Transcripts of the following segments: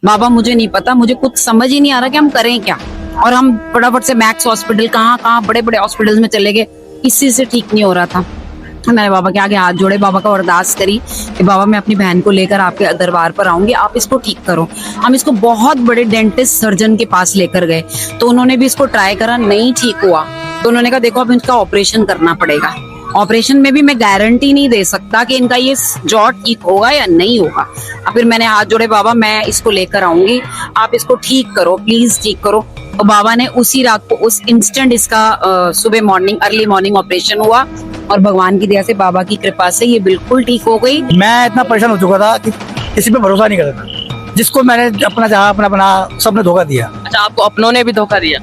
बाबा मुझे नहीं पता, मुझे कुछ समझ ही नहीं आ रहा कि हम करें क्या। और हम फटाफट से मैक्स हॉस्पिटल, कहाँ कहाँ बड़े बड़े हॉस्पिटल्स में चले गए, किसी से ठीक नहीं हो रहा था। मैंने बाबा के आगे हाथ जोड़े, बाबा का अरदास करी कि बाबा मैं अपनी बहन को लेकर आपके दरबार पर आऊंगी, आप इसको ठीक करो। हम इसको बहुत बड़े डेंटिस्ट सर्जन के पास लेकर गए, तो उन्होंने भी इसको ट्राई करा, नहीं ठीक हुआ। तो उन्होंने कहा देखो अब इनका ऑपरेशन करना पड़ेगा। ऑपरेशन में भी मैं गारंटी नहीं दे सकता कि इनका ये जॉ ठीक होगा या नहीं होगा। अब फिर मैंने हाथ जोड़े, बाबा मैं इसको लेकर आऊंगी, आप इसको ठीक करो, प्लीज ठीक करो। और बाबा ने उसी रात को, उस इंस्टेंट इसका सुबह मॉर्निंग, अर्ली मॉर्निंग ऑपरेशन हुआ और भगवान की दया से, बाबा की कृपा से ये बिल्कुल ठीक हो गई। मैं इतना परेशान हो चुका था कि किसी पे भरोसा नहीं करता था। जिसको मैंने अपना चाहा, अपना बना, सबने धोखा दिया। अच्छा, आपको अपनों ने भी धोखा दिया।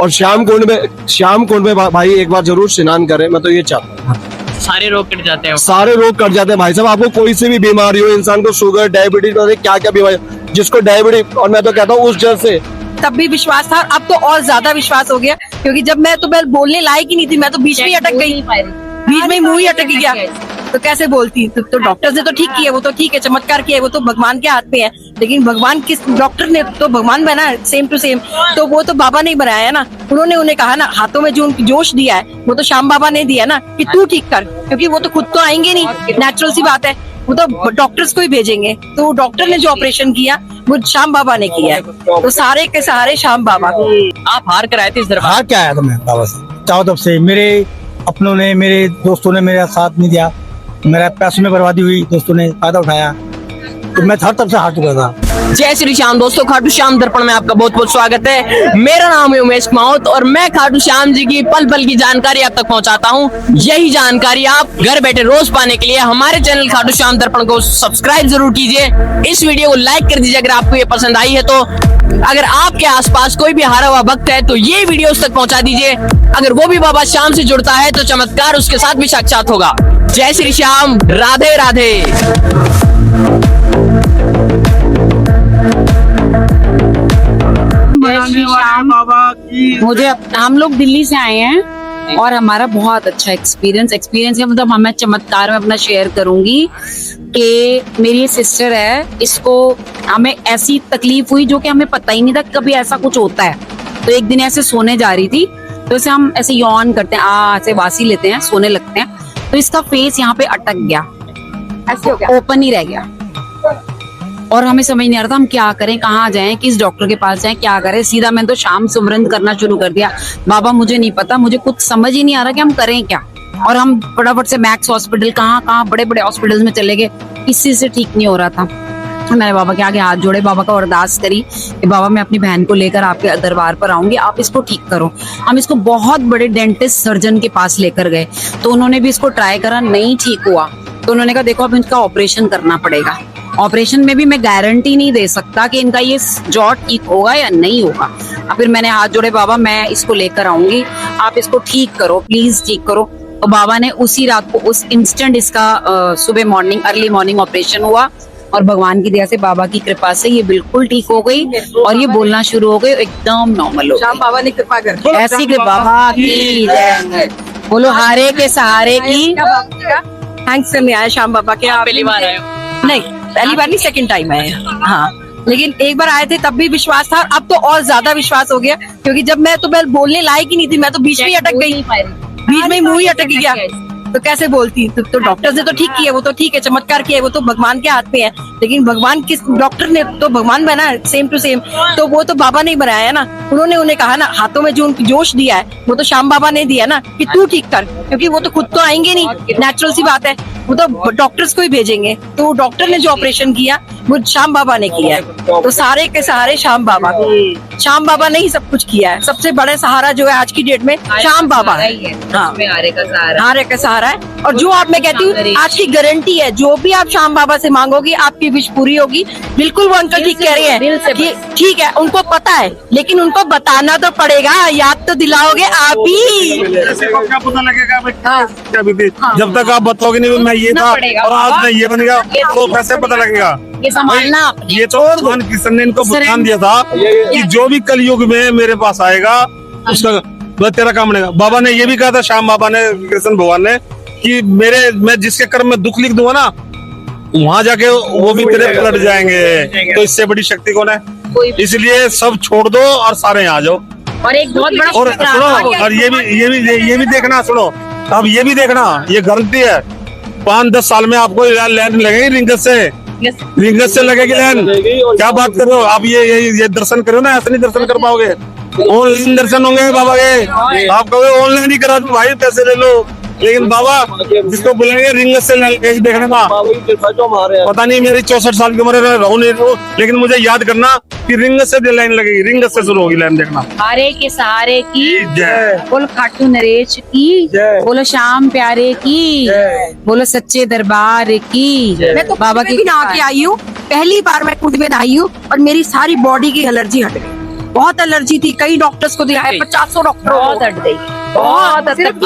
और शाम कुंड में भाई एक बार जरूर स्नान करें, मैं तो ये चाहता हूँ। सारे रोग कट जाते हैं। सारे रोग कट जाते हैं भाई साहब। आपको कोई सी भी बीमारी हो, इंसान को शुगर, डायबिटीज, क्या क्या बीमारी, जिसको डायबिटीज, और मैं तो कहता हूँ उस जल से तब भी विश्वास था, अब तो और ज्यादा विश्वास हो गया, क्योंकि जब मैं तो बोलने लायक ही नहीं थी, मैं तो बीच में ही अटक गई, बीच में ही मुंह ही अटक गया। तो कैसे बोलती? तो डॉक्टर्स ने तो ठीक किया, वो तो ठीक है, चमत्कार किया, वो तो भगवान के हाथ में है। लेकिन भगवान किस डॉक्टर ने तो भगवान बना सेम टू सेम, तो वो तो बाबा ने बनाया है ना। उन्होंने उन्हें कहा ना, हाथों में जो जोश दिया है वो तो श्याम बाबा ने दिया ना, कि तू ठीक कर, क्योंकि वो तो खुद तो आएंगे नहीं, नेचुरल सी बात है, वो तो डॉक्टर्स को ही भेजेंगे। तो डॉक्टर ने जो ऑपरेशन किया वो श्याम बाबा ने किया है, तो सारे के सहारे श्याम बाबा। आप हार कर आए थे इस दरबार। हार क्या आया था मैं बाबा से, चारों तरफ से मेरे अपनों ने, मेरे दोस्तों ने मेरा साथ नहीं दिया, मेरा पैसों में बर्बादी हुई, दोस्तों ने फायदा उठाया, तो मैं हर तरफ से हार चुका था। जय श्री श्याम दोस्तों, खाटू श्याम दर्पण में आपका बहुत बहुत स्वागत है। मेरा नाम है उमेश माउत और मैं खाटू श्याम जी की पल पल की जानकारी आप तक पहुंचाता हूं। यही जानकारी आप घर बैठे रोज पाने के लिए हमारे चैनल खाटू श्याम दर्पण को सब्सक्राइब जरूर कीजिए। इस वीडियो को लाइक कर दीजिए अगर आपको ये पसंद आई है तो। अगर आपके आसपास कोई भी हारा हुआ भक्त है तो ये वीडियो उस तक पहुंचा दीजिए। अगर वो भी बाबा श्याम से जुड़ता है तो चमत्कार उसके साथ भी साक्षात होगा। जय श्री श्याम, राधे राधे। मुझे, हम लोग दिल्ली से आए हैं और हमारा बहुत अच्छा एक्सपीरियंस है। मतलब मैं चमत्कार में अपना शेयर करूंगी कि मेरी सिस्टर है, इसको हमें ऐसी तकलीफ हुई जो कि हमें पता ही नहीं था कभी ऐसा कुछ होता है। तो एक दिन ऐसे सोने जा रही थी, तो इसे हम ऐसे यौन करते हैं, ऐसे वासी लेते हैं, सोने लगते हैं, तो इसका फेस यहाँ पे अटक गया, ऐसे हो गया, ओपन ही रह गया। और हमें समझ नहीं आ रहा था हम क्या करें, कहाँ जाएं, किस डॉक्टर के पास जाएं, क्या करें। सीधा मैंने तो शाम सुमरन करना शुरू कर दिया, बाबा मुझे नहीं पता, मुझे कुछ समझ ही नहीं आ रहा कि हम करें क्या। और हम फटाफट से मैक्स हॉस्पिटल, कहाँ कहाँ बड़े बड़े हॉस्पिटल्स में चले गए, किसी से ठीक नहीं हो रहा था। मैंने बाबा के आगे हाथ जोड़े, बाबा का अरदास करी कि बाबा मैं अपनी बहन को लेकर आपके दरबार पर आऊंगी, आप इसको ठीक करो। हम इसको बहुत बड़े डेंटिस्ट सर्जन के पास लेकर गए, तो उन्होंने भी इसको ट्राई करा, नहीं ठीक हुआ। तो उन्होंने कहा देखो अब इनका ऑपरेशन करना पड़ेगा। ऑपरेशन में भी मैं गारंटी नहीं दे सकता कि इनका ये जॉ ठीक होगा या नहीं होगा। अब फिर मैंने हाथ जोड़े, बाबा मैं इसको लेकर आऊंगी, आप इसको ठीक करो, प्लीज ठीक करो। और बाबा ने उसी रात को, उस इंस्टेंट इसका सुबह मॉर्निंग, अर्ली मॉर्निंग ऑपरेशन हुआ और भगवान की दया से, बाबा की कृपा से ये बिल्कुल ठीक हो गई और ये बोलना शुरू हो गई, एकदम नॉर्मल हो गई। बाबा ने कृपा कर, ऐसी कृपा बाबा की जय। बोलो हारे के सहारे की। थैंक्स करने आए श्याम बाबा के। आप पहली बार आए हो? नहीं, पहली बार नहीं, सेकंड टाइम आए। हाँ, लेकिन एक बार आए थे तब भी विश्वास था, अब तो और ज्यादा विश्वास हो गया, क्योंकि जब मैं तो बोलने लायक ही नहीं थी, मैं तो बीच में ही अटक गई, बीच में ही मुंह ही अटक गया। तो कैसे बोलती? तो डॉक्टर्स ने तो ठीक किया, वो तो ठीक है, चमत्कार किया, वो तो भगवान के हाथ में है। लेकिन भगवान किस डॉक्टर ने तो भगवान बना सेम टू सेम, तो वो तो बाबा ने बनाया है ना। उन्होंने उन्हें कहा ना, हाथों में जो जोश दिया है वो तो श्याम बाबा ने दिया ना, कि तू ठीक कर, क्योंकि वो तो खुद तो आएंगे नहीं, नेचुरल सी बात है, वो तो डॉक्टर्स को ही भेजेंगे। तो डॉक्टर ने जो ऑपरेशन किया वो श्याम बाबा ने किया है, तो सारे के सहारे श्याम बाबा। श्याम बाबा ने ही सब कुछ किया है। सबसे बड़े सहारा जो है आज की डेट में श्याम बाबा है। हाँ, हारे का सहारा है। और जो आप, मैं कहती हूँ आज की गारंटी है, जो भी आप श्याम बाबा से मांगोगी आपकी विश पूरी होगी। बिल्कुल वो अंकल ठीक कह रहे हैं कि ठीक है, उनको पता है, लेकिन उनको बताना तो पड़ेगा, याद तो दिलाओगे आप ही। क्या पता लगेगा क्या बीती, जब तक आप बताओगे नहीं मैं ये था और आज मैं ये बन गया, तो कैसे पता लगेगा? ये संभालना। ये तो भगवान कृष्ण ने इनको वरदान दिया था कि जो भी कलयुग में मेरे पास आएगा उसका तेरा काम बनेगा। बाबा ने ये भी कहा था, श्याम बाबा ने, कृष्ण भगवान ने, कि मैं जिसके कर्म में दुख लिख दूंगा ना, वहां जाके वो भी तेरे पलट जाएंगे। तो इससे बड़ी शक्ति कौन है? इसलिए सब छोड़ दो और सारे यहाँ आ जाओ। और एक बहुत बड़ा और शुक्राना सुनो, है। और ये भी देखना, सुनो अब ये भी देखना, ये गारंटी है 5-10 साल में आपको लाइन लगेगी रिंगत से लगेगी लाइन। क्या बात कर रहे हो आप? ये दर्शन करो ना, ऐसे नहीं दर्शन कर पाओगे। ऑनलाइन दर्शन होंगे बाबा के। आप कहोगे ऑनलाइन ही करा दो भाई, पैसे ले लो, लेकिन बाबा जिसको बोलेंगे रिंगत से देखने का, पता नहीं मेरी 64 साल की उम्र रहूं नहीं रहूं, लेकिन मुझे याद करना कि रिंगत से लाइन लगेगी, रिंगत से शुरू होगी लाइन देखना। हारे के सहारे की जय। बोलो खाटू नरेश की, बोलो श्याम प्यारे की, बोलो सच्चे दरबार की। मैं तो बाबा कुछ की भी नहा के आई हूँ, पहली बार मैं खुद में नहाई हूँ और मेरी सारी बॉडी की एलर्जी हट गई। बहुत एलर्जी थी, कई डॉक्टर्स को दिखाया, 50 डॉक्टर बहुत हट गई, बहुत हद तक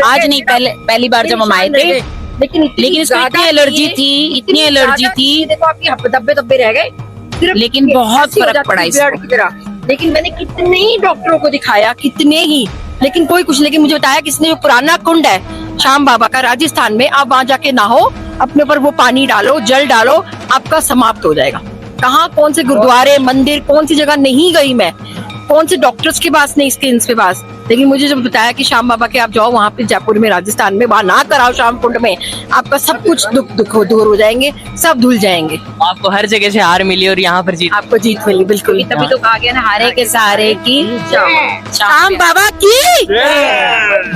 आज नहीं, पहली बार जब हम आए थे, लेकिन इसको इतनी एलर्जी थी, इतनी एलर्जी थी, देखो आपकी धब्बे धब्बे रह गए, सिर्फ लेकिन बहुत ऐसी हो फर्क जाती पड़ा थी इसको। ब्लड की तरह। लेकिन मैंने कितने ही डॉक्टरों को दिखाया, कितने ही, लेकिन कोई कुछ। लेकिन मुझे बताया कि इसने जो पुराना कुंड है श्याम बाबा का राजस्थान में, आप वहाँ जाके नहाओ, अपने ऊपर वो पानी डालो, जल डालो, आपका समाप्त हो जाएगा। कहाँ कौन से गुरुद्वारे मंदिर, कौन सी जगह नहीं गई मैं, कौन से डॉक्टर्स के पास नहीं, स्किन्स के पास, लेकिन मुझे जब बताया कि श्याम बाबा के आप जाओ वहाँ पे जयपुर में राजस्थान में, वहाँ ना कराओ श्याम कुंड में, आपका सब कुछ दुख दूर हो जाएंगे, सब धुल जाएंगे। आपको हर जगह से हार मिली और यहाँ पर जीत। आपको जीत मिली, बिल्कुल। तभी तो कहा गया ना, हारे के सहारे की श्याम बाबा की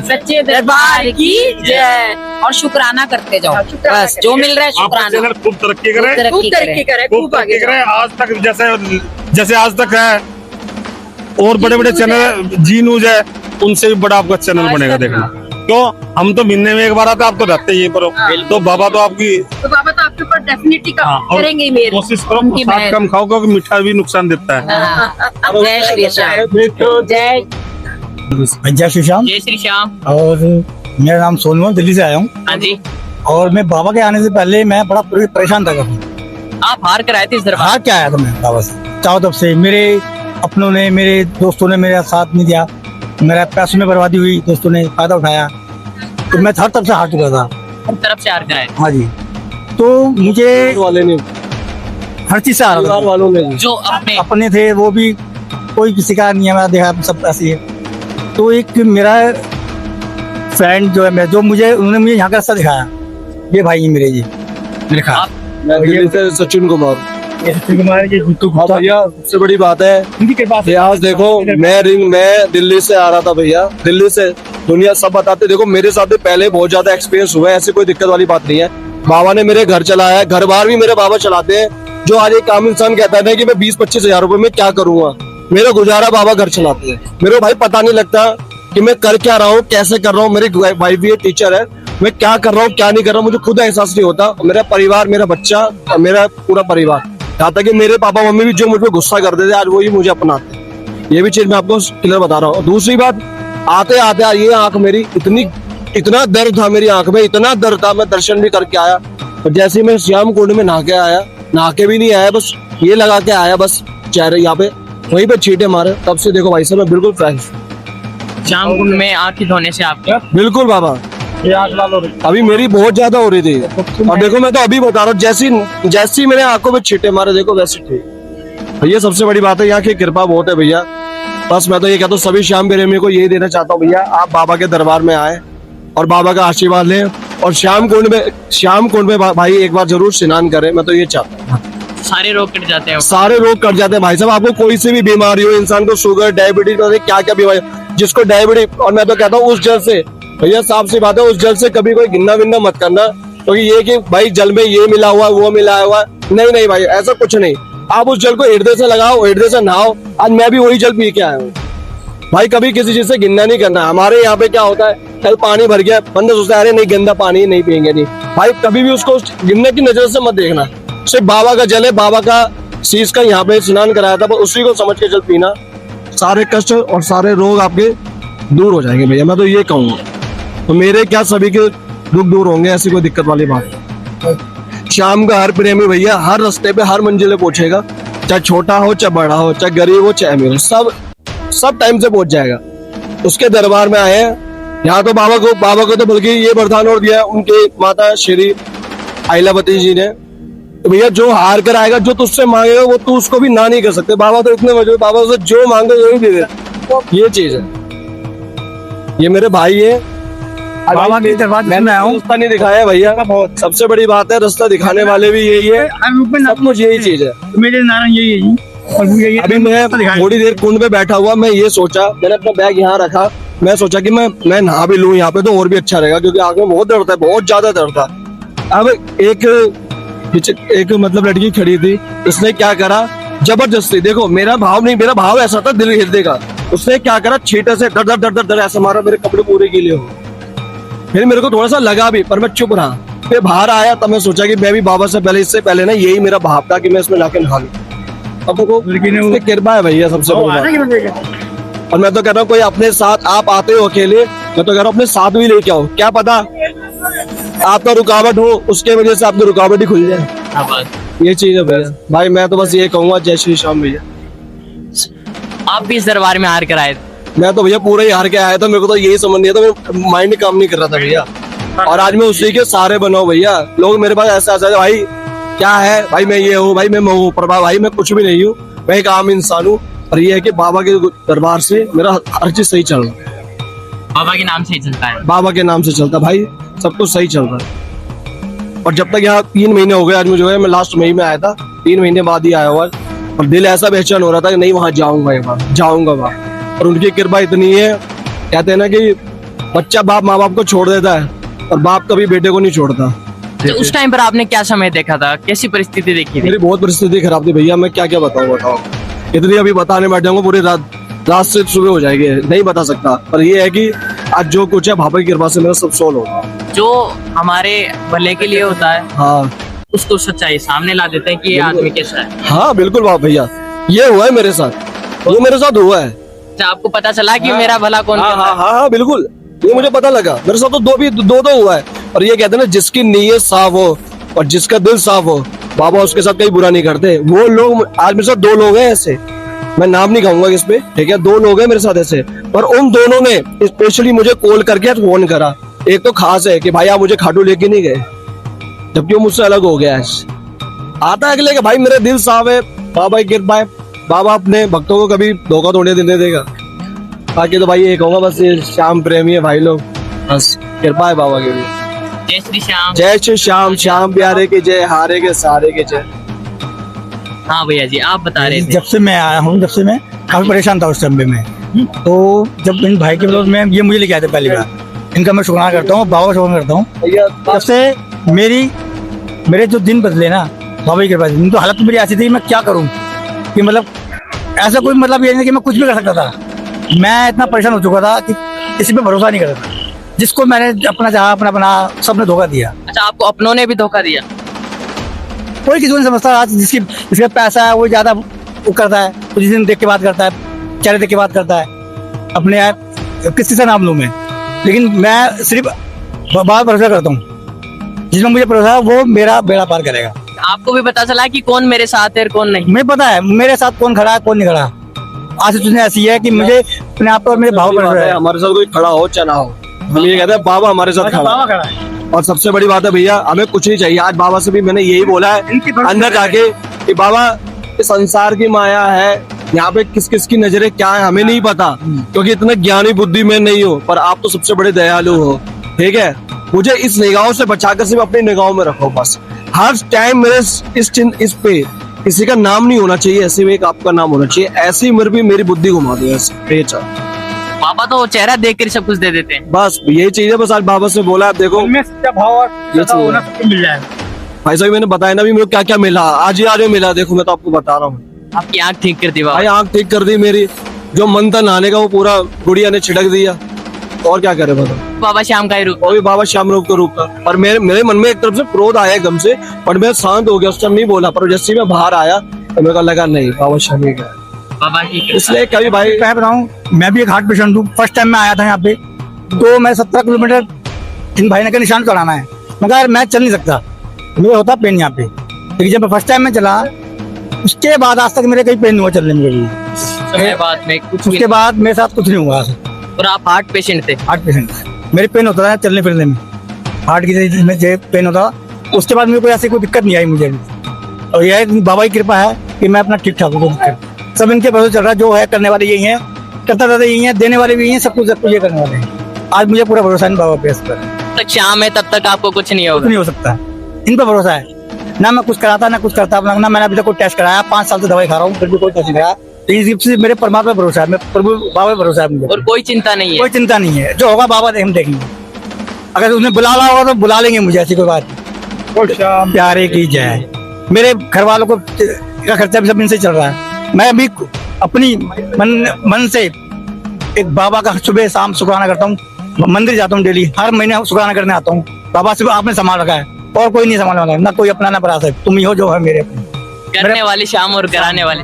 सच्चे दरबार की जय। और शुक्राना करते जाओ, शुक्राना बस करते जो मिल रहा है आपका शुक्राना। चैनल खूब तरक्की करे, खूब तरक्की करे, खूब खूब आगे तरक्की करे। जाओ। आज तक जैसे आज तक है, और बड़े बड़े चैनल जी न्यूज है, उनसे भी बड़ा आपका चैनल बनेगा। देखना क्यों, हम तो महीने में एक बार आते, आप तो रहते ही पर हो। तो बाबा तो आपकी तो बाबा तो आपके ऊपर डेफिनेटली और करेंगे ही मेरे। कोशिश करो उनकी प्रसाद महर। कम खाओ, क्योंकि मीठा भी नुकसान देता है। जय श्री श्याम, जय जय श्री श्याम। जय श्री श्याम। और मेरा नाम सोनू है, दिल्ली से आया हूँ। हाँ जी, और मैं बाबा के आने से पहले मैं बड़ा परेशान था कभी। आप हार कर आए थे इस दरबार। हार क्या आया था मैं बाबा से, चारों तरफ से मेरे अपनों ने, मेरे दोस्तों ने मेरा साथ नहीं दिया, मेरा पैसों में बर्बादी हुई, दोस्तों ने फायदा उठाया, तो मैं हर तरफ से हार चुका था। हर तरफ से हार कर आए। हाँ जी, तो मुझे हर चीज से हार था। जो अपने अपने थे वो भी, कोई किसी का नहीं है, मैं देखा सब ऐसे है। तो एक मेरा फ्रेंड जो है, मैं जो मुझे, उन्होंने मुझे यहाँ का रास्ता दिखाया, ये भाई है मेरे, ये मेरे खा मैं दिल्ली से सचिन कुमार। कुमार ये गुट्टू हाँ भैया, सबसे बड़ी बात है उनकी कृपा से। आज देखो, मैं दिल्ली से आ रहा था भैया, दिल्ली से दुनिया सब बताते। देखो मेरे साथ भी पहले बहुत ज्यादा एक्सपीरियंस हुआ है, ऐसी कोई दिक्कत वाली बात नहीं है। बाबा ने मेरे घर चलाया है, घर बार भी मेरे बाबा चलाते हैं। जो आज एक आम इंसान कहता है कि मैं 20-25 हजार रुपए में क्या करूंगा, मेरा गुजारा बाबा घर चलाते हैं। मेरे भाई पता नहीं लगता कि मैं कर क्या रहा हूँ, कैसे कर रहा हूँ। मेरी वाइफ भी टीचर है, मैं क्या कर रहा हूँ क्या नहीं कर रहा हूँ मुझे खुद एहसास नहीं होता। मेरा परिवार, मेरा बच्चा और मेरा पूरा परिवार, यहाँ तक कि मेरे पापा मम्मी भी जो मुझ पर गुस्सा करते थे, आज वही मुझे अपनाते हैं। ये भी चीज मैं आपको क्लियर बता रहा हूँ। दूसरी बात, आते आते ये आंख मेरी इतना दर्द था, मेरी आंख में इतना दर्द था, मैं दर्शन भी करके आया। और जैसे ही मैं श्याम कुंड में नहा के आया, नहा के भी नहीं आया, बस ये लगा के आया, बस चेहरे यहाँ पे वहीं पे छींटे मारे, तब से देखो भाई साहब मैं बिल्कुल फ्रेश। श्याम कुंड में आंख धोने से आपके बिल्कुल बाबा, अभी मेरी बहुत ज्यादा हो रही थी, और देखो मैं तो अभी बता रहा हूँ, जैसी मेरे आंखों में छींटे मारे, देखो वैसे ठीक। भैया सबसे बड़ी बात है, यहाँ की कृपा बहुत है भैया। बस मैं तो ये कहता हूँ सभी श्याम प्रेमी को यही देना चाहता हूँ भैया, आप बाबा के दरबार में आए और बाबा का आशीर्वाद लें, और श्याम कुंड में भाई एक बार जरूर स्नान करें। मैं तो ये चाहता हूँ, सारे रोग कट जाते हैं। सारे रोग कट जाते हैं भाई साहब। आपको कोई सी भी बीमारी हो, इंसान को शुगर, डायबिटीज, क्या क्या बीमारी, जिसको डायबिटीज, और मैं तो कहता हूँ उस जल से भैया, साफ सी बात है, उस जल से कभी कोई गिनना विन्ना मत करना, क्योंकि ये कि भाई जल में ये मिला हुआ वो मिला हुआ, नहीं भाई ऐसा कुछ नहीं। आप उस जल को हृदय से लगाओ, हृदय से नहाओ। आज मैं भी वही जल पी के आया हूँ भाई, कभी किसी चीज से गिनना नहीं करना। हमारे यहाँ पे क्या होता है, कल पानी भर गया, बंदे सोचते हैं अरे नहीं गंदा पानी नहीं पियेंगे, नहीं भाई कभी भी उसको गिनने की नजर से मत देखना। सिर्फ बाबा का जल है, बाबा का शीश का यहाँ पे स्नान कराया था, बस उसी को समझ के जल पीना, सारे कष्ट और सारे रोग आपके दूर हो जाएंगे भैया, मैं तो ये कहूंगा। तो मेरे क्या सभी के दुख दूर होंगे, ऐसी कोई दिक्कत वाली बात नहीं। शाम का हर प्रेमी भैया हर रास्ते पे हर मंजिले पहुंचेगा, चाहे छोटा हो चाहे बड़ा हो, चाहे गरीब हो चाहे अमीर हो, सब टाइम से पहुंच जाएगा। उसके दरबार में आए हैं यहाँ, तो बाबा को तो बल्कि ये वरदान और दिया, उनके माता श्री आइलावती जी ने, तो भैया जो हार कर आएगा, जो तुझसे मांगेगा वो तू उसको भी ना नहीं कर सकते। बाबा तो इतने मजबूत, बाबा से जो मांगे वही दे दे। ये चीज है। ये मेरे भाई है, बाबा के दरबार में मैंने आया हूँ। रास्ता नहीं दिखाया भैया, सबसे बड़ी बात है रास्ता दिखाने वाले भी यही है, सब कुछ यही चीज है। मेरे नारायण यही है जी। और यही है। अभी मैं थोड़ी देर कुंड पे बैठा हुआ, मैं ये सोचा, मैंने अपना बैग यहाँ रखा, मैं सोचा कि मैं नहा भी लूं यहाँ पे तो और भी अच्छा रहेगा, क्योंकि आंख में बहुत दर्द है, बहुत ज्यादा दर्द था। अब एक मतलब लड़की खड़ी थी, उसने क्या करा, जबरदस्ती, देखो मेरा भाव नहीं, मेरा भाव ऐसा था दिल हृदय का, उसने क्या करा, छींटे से डर डर डर डर डर ऐसा मारा, मेरे कपड़े पूरे गीले हो। फिर मेरे को थोड़ा सा लगा भी, पर मैं चुप रहा। फिर बाहर आया तब मैं सोचा कि मैं भी बाबा से पहले, इससे पहले ना यही मेरा भाव था कि मैं इसमें जाके नहा लूं। अब देखो उसकी कृपा है भैया, सबसे बड़ी बात। और मैं तो कह रहा हूँ कोई अपने साथ, आप आते हो अकेले, मैं तो कह रहा हूँ अपने साथ भी लेके आओ, क्या पता आपका रुकावट हो, उसके वजह से आपकी रुकावट ही खुल जाए। ये चीज है भैया। भाई मैं तो बस ये कहूंगा, जय श्री श्याम भैया। आप भी इस दरबार में हार कर आए थे। मैं तो भैया पूरा ही हार के आया था, मेरे को तो यही समझ नहीं था, मेरा माइंड काम नहीं कर रहा था भैया, और आज मैं उसी के सहारे बना हूं भैया। लोग मेरे पास ऐसा ऐसा, भाई क्या है, भाई मैं ये हूँ, भाई मैं हूँ, पर भाई मैं कुछ भी नहीं हूँ, मैं एक आम इंसान हूँ। और ये है कि बाबा के दरबार से मेरा हर चीज सही चल रहा है, बाबा के नाम से ही चलता है। बाबा के नाम से चलता भाई, सब कुछ सही चल रहा है। और जब तक यहाँ 3 महीने हो गए, आज मुझे मैं लास्ट मई में आया था, 3 महीने बाद ही आया हुआ, और दिल ऐसा बेचैन हो रहा था कि नहीं वहां जाऊंगा, एक बार जाऊंगा वहां। और उनकी कृपा इतनी है, कहते हैं ना कि बच्चा बाप माँ बाप को छोड़ देता है, और बाप कभी बेटे को नहीं छोड़ता। तो उस टाइम पर आपने क्या समय देखा था, कैसी परिस्थिति देखी थी? मेरी बहुत परिस्थिति खराब थी भैया, मैं क्या क्या बताऊँ, इतनी अभी बताने बैठूंगा पूरी रात से सुबह हो जाएगी, नहीं बता सकता। पर ये है कि आज जो कुछ है बाबा की कृपा से मेरा सब सोल्व होगा। जो हमारे भले के लिए होता है, हाँ उसको सच्चाई सामने ला देते हैं कि ये आदमी कैसा है। हाँ बिल्कुल बाप भैया, ये हुआ है मेरे साथ, वो मेरे साथ हुआ है। अच्छा, आपको पता चला कि मेरा भला कौन हाँ करता हाँ है? हाँ हाँ बिल्कुल, ये मुझे पता लगा। मेरे साथ तो दो हुआ है। और ये कहते हैं ना, जिसकी नीयत साफ हो और जिसका दिल साफ हो, बाबा उसके साथ कहीं बुरा नहीं करते। वो लोग, आज मेरे साथ 2 लोग हैं ऐसे, मैं नाम नहीं कहूंगा इस पे, ठीक है, 2 लोग हैं मेरे साथ ऐसे, पर उन दोनों ने स्पेशली मुझे कॉल करके फोन करा। एक तो खास है कि भाई आप मुझे खाटू लेके नहीं गए, जबकि वो मुझसे अलग हो गया है। आता है अगले के भाई मेरा दिल साफ है, बाबा की कृपा है, बाबा अपने भक्तों को कभी धोखा थोड़ी देने देगा। बाकी तो भाई ये कहूंगा बस, ये श्याम प्रेमी है भाई लोग, बस कृपा है बाबा के लिए। जय श्री श्याम। जय श्री श्याम, श्याम प्यारे के जय, हारे के सारे के जय। हाँ भैया जी, आप बता रहे थे। जब से मैं आया हूँ, जब से मैं काफी परेशान था उस टाइम पे मैं, तो जब इन भाई के विरोध में ये मुझे लेके आए थे पहली बार, इनका मैं शुक्राना करता हूँ, बाबा का शुक्राना करता हूँ। जब से मेरे जो दिन बदले ना बाबा की कृपा से, तो हालत मेरी ऐसी थी, मैं क्या करूँ कि मतलब ऐसा कोई मतलब ये नहीं कि मैं कुछ भी कर सकता था। मैं इतना परेशान हो चुका था कि किसी पे भरोसा नहीं कर सकता, जिसको मैंने अपना चाहा अपना बना, सबने धोखा दिया। अच्छा, आपको अपनों ने भी धोखा दिया? कोई किसी को नहीं समझता। आज जिसका पैसा है वो ज्यादा वो करता है, तो जिस दिन देख के बात करता है, चेहरे देख के बात करता है, अपने आप किसी से नाम लूं मैं, लेकिन मैं सिर्फ बात भरोसा करता हूँ, जिसमें मुझे भरोसा है वो मेरा बेड़ा पार करेगा। आपको भी पता चला कि कौन मेरे साथ है और कौन नहीं? मुझे पता है मेरे साथ कौन खड़ा है कौन नहीं खड़ा। आज सिचुएशन ऐसी है कि मुझे अपने आप पर मेरे भाव पर भरोसा है। हमारे साथ कोई खड़ा हो चाहे ना हो, हम ये कहते हैं बाबा हमारे साथ खड़ा बाबा खड़ा है। और सबसे बड़ी बात है भैया, हमें कुछ नहीं चाहिए। आज बाबा से भी मैंने यही बोला है अंदर जाके कि बाबा, इस संसार की माया है, यहाँ पे किस किस की नजरें क्या है हमें नहीं पता, क्योंकि इतना ज्ञानी बुद्धि में नहीं हो, पर आप तो सबसे बड़े दयालु हो, ठीक है। मुझे इस निगाहों से बचाकर सिर्फ अपनी निगाहों में रखो बस। हर टाइम मेरे इस पे किसी का नाम नहीं होना चाहिए, ऐसे में एक आपका नाम होना चाहिए। ऐसी उम्र भी मेरी बुद्धि घुमा दो ऐसे। बाबा तो चेहरा देख कर सब कुछ दे देते हैं। बस यही चीज है, बस आज बाबा से बोला, आप देखो मिल जाए। भाई साहब मैंने बताया ना भी मेरे को क्या क्या मिला, आज ही मिला। देखो मैं तो आपको बता रहा हूँ, आपकी आंख ठीक कर दी भाई, बाबा। आंख ठीक कर दी मेरी। जो मन था नहाने का वो पूरा गुड़िया ने छिड़क दिया, और क्या करे बताओ। बाबा श्याम का ही रूप। वो भी बाबा श्याम रूप का रूप था। पर मेरे मन में एक तरफ से क्रोध आया एकदम से, पर मैं शांत हो गया, उस टाइम नहीं बोला। पर जैसे ही मैं बाहर आया तो मेरे को लगा नहीं बाबा श्याम ही गया। बाबा की कृपा। इसलिए कभी भाई मैं बताऊं, मैं भी एक हार्ट पेशेंट हूँ। फर्स्ट टाइम मैं आया था यहाँ पे, तो मैं 17 किलोमीटर इन भाई ने का निशान चढ़ाना है, मगर मैं चल नहीं सकता, मुझे होता पेन यहाँ पे। लेकिन जब फर्स्ट टाइम में चला, उसके बाद आज तक मेरे कहीं पेन नहीं हुआ चलने में कभी। समय बाद में कुछ भी उसके बाद मेरे साथ कुछ नहीं हुआ। और आप हार्ट पेशेंट थे? हार्ट पेशेंट, मेरे पेन होता था चलने फिरने में, हार्ट की में जो पेन होता, उसके बाद मेरे को ऐसी कोई दिक्कत नहीं आई मुझे अभी। और यह बाबा की कृपा है कि मैं अपना ठीक ठाक हूँ, कोई दिक्कत। सब इनके भरोसे चल रहा है, जो है करने वाले यही हैं, करता रहता यही है, देने वाले भी यही हैं, सब कुछ ये करने वाले हैं। आज मुझे पूरा भरोसा है इन बाबा पे, इस पर जब तक शाम है तब तक आपको कुछ नहीं कुछ होगा। नहीं हो सकता, इन पर भरोसा है। ना मैं कुछ कराता ना कुछ करता, ना मैंने अभी तक कोई टेस्ट कराया, 5 साल से दवाई खा रहा हूँ, फिर भी कोई टेस्ट नहीं कराया। तो इस मेरे परमात्मा पे भरोसा है, मैं प्रभु बाबा पे भरोसा है मुझे, और कोई चिंता नहीं है। कोई चिंता नहीं है। जो होगा बाबा हम देखेंगे, अगर उन्हें बुला रहा होगा तो बुला लेंगे मुझे, ऐसी कोई बात नहीं। प्यारे की जय। मेरे घर वालों को का खर्चा भी सब इनसे चल रहा है। मैं अभी अपनी मन से एक बाबा का सुबह शाम शुक्राना करता हूँ, मंदिर जाता हूँ डेली, हर महीने शुक्राना करने आता हूँ। बाबा से आपने संभाल रखा है और कोई नहीं संभालने वाला है, ना कोई अपना ना पराया है, तुम ही हो जो है मेरे अपने। करने वाले शाम और कराने वाले।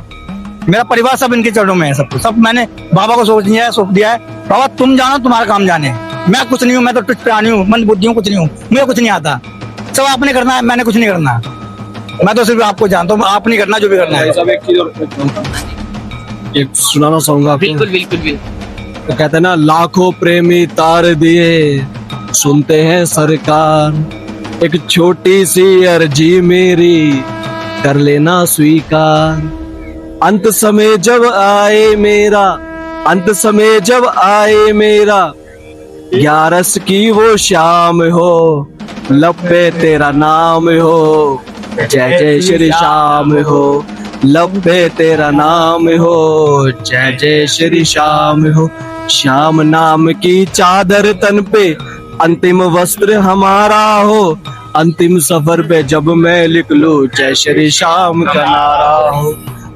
मेरा परिवार सब इनके चरणों में है, सब कुछ सब मैंने बाबा को सोच दिया है, सौंप दिया है। बाबा तुम जानो, तुम्हारा काम जाने, मैं कुछ नहीं हूँ, मैं तो तुझ प्राणी हूँ, मंद बुद्धि हूँ, कुछ नहीं हूँ, मुझे कुछ नहीं आता। सब आपने करना है, मैंने कुछ नहीं करना। मैं तो सिर्फ आपको जानता हूँ, आप नहीं करना जो भी करना है। एक सुनाना चाहूंगा आपको। बिल्कुल बिल्कुल बिल्कुल। तो कहते हैं ना, लाखों प्रेमी तार दिए सुनते हैं सरकार, एक छोटी सी अर्जी मेरी कर लेना स्वीकार। अंत समय जब आए मेरा, अंत समय जब आए मेरा, 11 की वो शाम हो, लब पे तेरा नाम हो, जय जय श्री श्याम हो, लब पे तेरा नाम हो, जय जय श्री श्याम हो। श्याम नाम की चादर तन पे, अंतिम वस्त्र हमारा हो, अंतिम सफर पे जब मैं लिख लूं, जय श्री श्याम का नारा हो।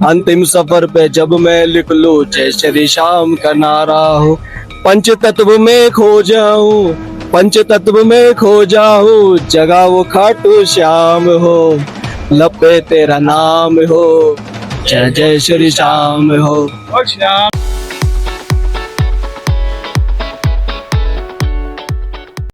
अंतिम सफर पे जब मैं लिख लूं, जय श्री श्याम का नारा हो। पंच तत्व में खो जाऊं, पंच तत्व में खो जाऊं, जगह वो खाटू श्याम हो, लब पे तेरा नाम हो, जय जय श्री श्याम हो।